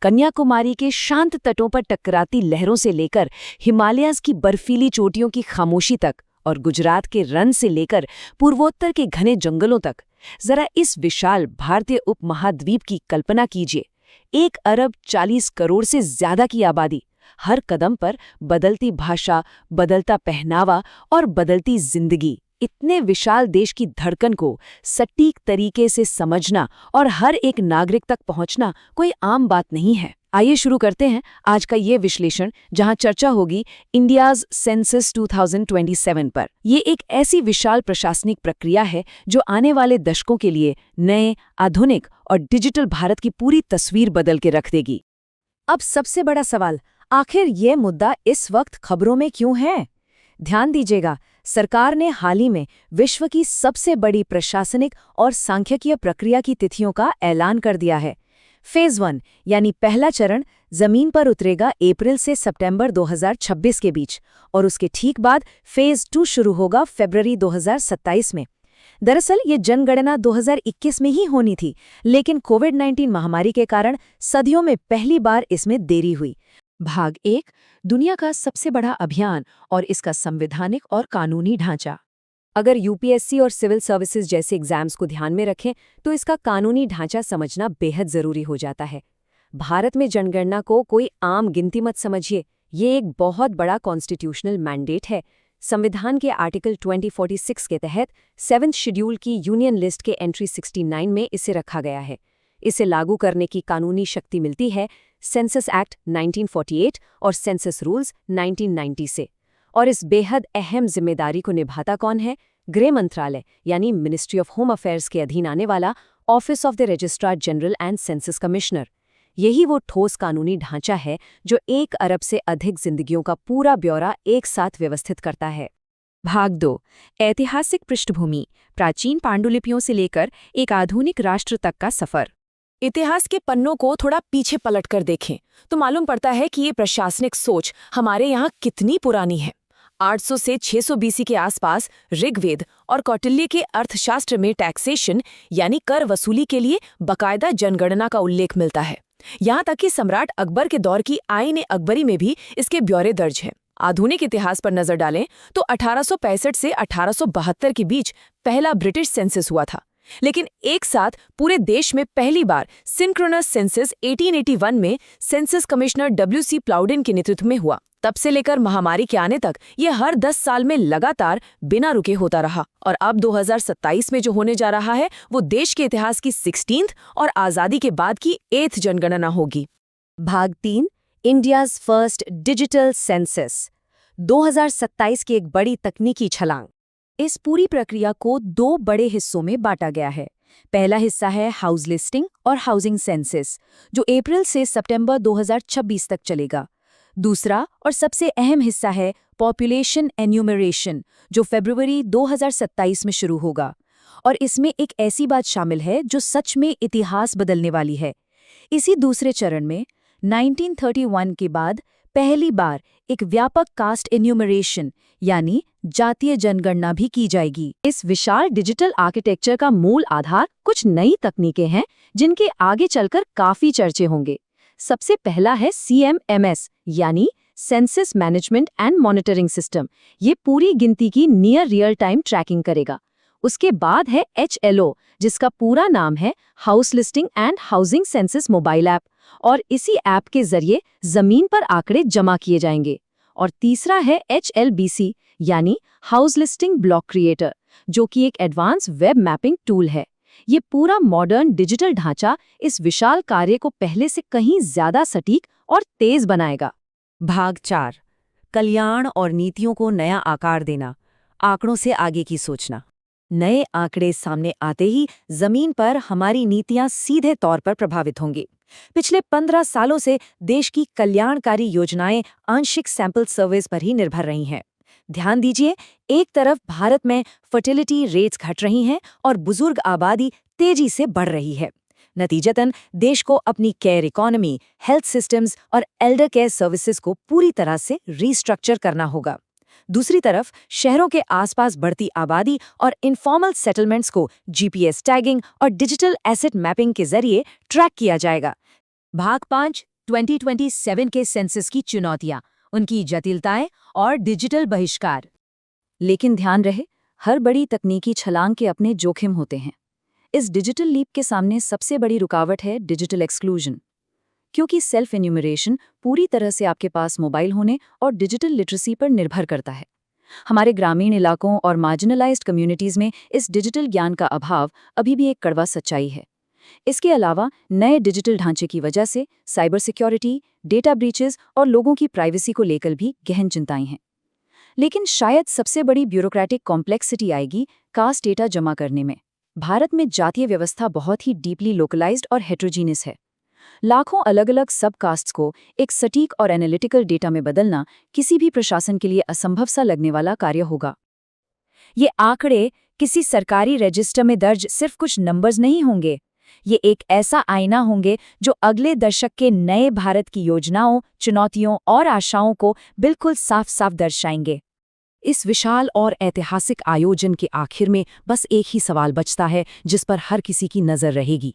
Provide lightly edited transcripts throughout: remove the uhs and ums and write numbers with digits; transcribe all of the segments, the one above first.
कन्याकुमारी के शांत तटों पर टकराती लहरों से लेकर हिमालयाज़ की बर्फीली चोटियों की खामोशी तक और गुजरात के रन से लेकर पूर्वोत्तर के घने जंगलों तक, जरा इस विशाल भारतीय उपमहाद्वीप की कल्पना कीजिए। 1 अरब 40 करोड़ से ज्यादा की आबादी, हर कदम पर बदलती भाषा, बदलता पहनावा और बदलती जिंदगी। इतने विशाल देश की धड़कन को सटीक तरीके से समझना और हर एक नागरिक तक पहुंचना कोई आम बात नहीं है। आइए शुरू करते हैं आज का ये विश्लेषण, जहां चर्चा होगी इंडियाज़ सेंसस 2027 पर। ये एक ऐसी विशाल प्रशासनिक प्रक्रिया है जो आने वाले दशकों के लिए नए, आधुनिक और डिजिटल भारत की पूरी तस्वीर बदल के रख देगी। अब सबसे बड़ा सवाल, आखिर ये मुद्दा इस वक्त खबरों में क्यों है? ध्यान दीजिएगा, सरकार ने हाल ही में विश्व की सबसे बड़ी प्रशासनिक और सांख्यिकीय प्रक्रिया की तिथियों का ऐलान कर दिया है। फेज 1 यानी पहला चरण जमीन पर उतरेगा अप्रैल से सितंबर 2026 के बीच, और उसके ठीक बाद फेज 2 शुरू होगा फरवरी 2027 में। दरअसल ये जनगणना 2021 में ही होनी थी, लेकिन कोविड-19 महामारी के कारण सदियों में पहली बार इसमें देरी हुई। भाग 1, दुनिया का सबसे बड़ा अभियान और इसका संवैधानिक और कानूनी ढांचा। अगर यूपीएससी और सिविल सर्विसेज जैसे एग्जाम्स को ध्यान में रखें तो इसका कानूनी ढांचा समझना बेहद जरूरी हो जाता है। भारत में जनगणना को कोई आम गिनती मत समझिए, ये एक बहुत बड़ा कॉन्स्टिट्यूशनल मैंडेट है। संविधान के आर्टिकल 2046 के तहत 7th शेड्यूल की यूनियन लिस्ट के एंट्री 69 में इसे रखा गया है। इसे लागू करने की कानूनी शक्ति मिलती है सेंसस एक्ट 1948 और सेंसस रूल्स 1990 से। और इस बेहद अहम जिम्मेदारी को निभाता कौन है? गृह मंत्रालय यानी मिनिस्ट्री ऑफ होम अफेयर्स के अधीन आने वाला office of the registrar general and census commissioner. यही वो ठोस कानूनी ढांचा है जो 1 अरब से अधिक जिंदगियों का पूरा ब्यौरा एक साथ व्यवस्थित करता है। भाग 2, ऐतिहासिक पृष्ठभूमि, प्राचीन पांडुलिपियों से लेकर एक आधुनिक राष्ट्र तक का सफर। इतिहास के पन्नों को थोड़ा पीछे पलटकर देखें तो मालूम पड़ता है कि ये प्रशासनिक सोच हमारे यहाँ कितनी पुरानी है। 800 से 600 बीसी के आसपास ऋग्वेद और कौटिल्य के अर्थशास्त्र में टैक्सेशन यानी कर वसूली के लिए बकायदा जनगणना का उल्लेख मिलता है। यहाँ तक कि सम्राट अकबर के दौर की आईन अकबरी में भी इसके ब्यौरे दर्ज हैं। आधुनिक इतिहास पर नजर डालें तो 1865 से 1872 के बीच पहला ब्रिटिश सेंसस हुआ था, लेकिन एक साथ पूरे देश में पहली बार सिंक्रोनस सेंसस 1881 में सेंसस कमिश्नर WC प्लाउडेन के नेतृत्व में हुआ। तब से लेकर महामारी के आने तक ये हर 10 साल में लगातार बिना रुके होता रहा, और अब 2027 में जो होने जा रहा है वो देश के इतिहास की 16th और आज़ादी के बाद की 8th जनगणना होगी। भाग 3, इंडियाज़ फर्स्ट डिजिटल सेंसस, 2027 की एक बड़ी तकनीकी छलांग। इस पूरी प्रक्रिया को 2 बड़े हिस्सों में बांटा गया है। पहला हिस्सा है हाउस लिस्टिंग और हाउसिंग सेंसस, जो अप्रैल से सितंबर 2026 तक चलेगा। दूसरा और सबसे अहम हिस्सा है पॉपुलेशन एन्यूमरेशन, जो फरवरी 2027 में शुरू होगा। और इसमें एक ऐसी बात शामिल है जो सच में इतिहास बदलने वाली है। इसी दूसरे चरण में 1931 के बाद पहली बार एक व्यापक कास्ट एन्यूमरेशन यानी जातीय जनगणना भी की जाएगी। इस विशाल डिजिटल आर्किटेक्चर का मूल आधार कुछ नई तकनीकें हैं जिनके आगे चलकर काफी चर्चे होंगे। सबसे पहला है CMMS यानी census management and monitoring system. ये पूरी गिनती की नियर रियल टाइम ट्रैकिंग करेगा। उसके बाद है HLO, जिसका पूरा नाम है house listing and housing census mobile app, और इसी ऐप के जरिए जमीन पर आंकड़े जमा किए जाएंगे। और तीसरा है HLBC यानी हाउस लिस्टिंग ब्लॉक क्रिएटर, जो कि एक एडवांस वेब मैपिंग टूल है। ये पूरा मॉडर्न डिजिटल ढांचा इस विशाल कार्य को पहले से कहीं ज्यादा सटीक और तेज बनाएगा। भाग 4, कल्याण और नीतियों को नया आकार देना, आंकड़ों से आगे की सोचना। नए आंकड़े सामने आते ही जमीन पर हमारी नीतियां सीधे तौर पर प्रभावित होंगी। पिछले 15 सालों से देश की कल्याणकारी योजनाएं आंशिक सैंपल सर्वेस पर ही निर्भर रही हैं। ध्यान दीजिए, एक तरफ भारत में फर्टिलिटी रेट्स घट रही हैं और बुजुर्ग आबादी तेजी से बढ़ रही है। नतीजतन देश को अपनी केयर इकोनॉमी, हेल्थ सिस्टम्स और एल्डर केयर सर्विसेज को पूरी तरह से रीस्ट्रक्चर करना होगा। दूसरी तरफ शहरों के आसपास बढ़ती आबादी और इनफॉर्मल सेटलमेंट्स को GPS टैगिंग और डिजिटल एसेट मैपिंग के जरिए ट्रैक किया जाएगा। भाग 5 2027 के सेंसस की चुनौतियां, उनकी जटिलताएं और डिजिटल बहिष्कार। लेकिन ध्यान रहे, हर बड़ी तकनीकी छलांग के अपने जोखिम होते हैं। इस डिजिटल लीप के सामने सबसे बड़ी रुकावट है डिजिटल एक्सक्लूजन। क्योंकि सेल्फ एन्यूमरेशन पूरी तरह से आपके पास मोबाइल होने और डिजिटल लिटरेसी पर निर्भर करता है। हमारे ग्रामीण इलाकों और मार्जिनलाइज्ड कम्युनिटीज़ में इस डिजिटल ज्ञान का अभाव अभी भी एक कड़वा सच्चाई है। इसके अलावा नए डिजिटल ढांचे की वजह से साइबर सिक्योरिटी, डेटा ब्रीचेस और लोगों की प्राइवेसी को लेकर भी गहन चिंताएं हैं। लेकिन शायद सबसे बड़ी ब्यूरोक्रेटिक कॉम्प्लेक्सिटी आएगी कास्ट डेटा जमा करने में। भारत में जातीय व्यवस्था बहुत ही डीपली लोकलाइज्ड और हेट्रोजीनियस है। लाखों अलग अलग सब कास्ट्स को एक सटीक और एनालिटिकल डेटा में बदलना किसी भी प्रशासन के लिए असंभव सा लगने वाला कार्य होगा। ये आंकड़े किसी सरकारी रजिस्टर में दर्ज सिर्फ कुछ नंबर्स नहीं होंगे। ये एक ऐसा आईना होंगे जो अगले दशक के नए भारत की योजनाओं, चुनौतियों और आशाओं को बिल्कुल साफ साफ दर्शाएंगे। इस विशाल और ऐतिहासिक आयोजन के आखिर में बस एक ही सवाल बचता है जिस पर हर किसी की नजर रहेगी।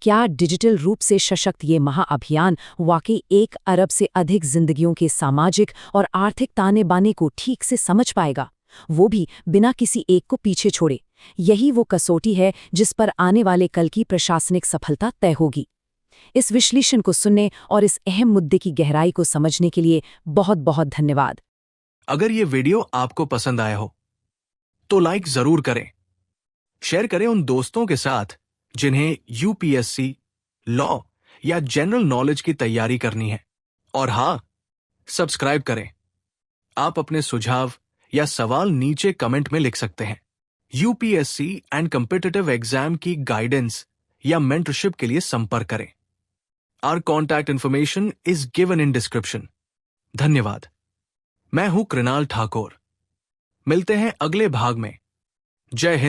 क्या डिजिटल रूप से सशक्त ये महाअभियान वाकई 1 अरब से अधिक जिंदगियों के सामाजिक और आर्थिक ताने बाने को ठीक से समझ पाएगा, वो भी बिना किसी एक को पीछे छोड़े? यही वो कसौटी है जिस पर आने वाले कल की प्रशासनिक सफलता तय होगी। इस विश्लेषण को सुनने और इस अहम मुद्दे की गहराई को समझने के लिए बहुत बहुत धन्यवाद। अगर ये वीडियो आपको पसंद आया हो तो लाइक जरूर करें, शेयर करें उन दोस्तों के साथ जिन्हें यूपीएससी, लॉ या जनरल नॉलेज की तैयारी करनी है। और हाँ, सब्सक्राइब करें। आप अपने सुझाव या सवाल नीचे कमेंट में लिख सकते हैं। यूपीएससी एंड कॉम्पिटिटिव एग्जाम की गाइडेंस या मेंटरशिप के लिए संपर्क करें। Our contact information is given in description. धन्यवाद। मैं हूं कृणाल ठाकुर। मिलते हैं अगले भाग में। जय हिंद।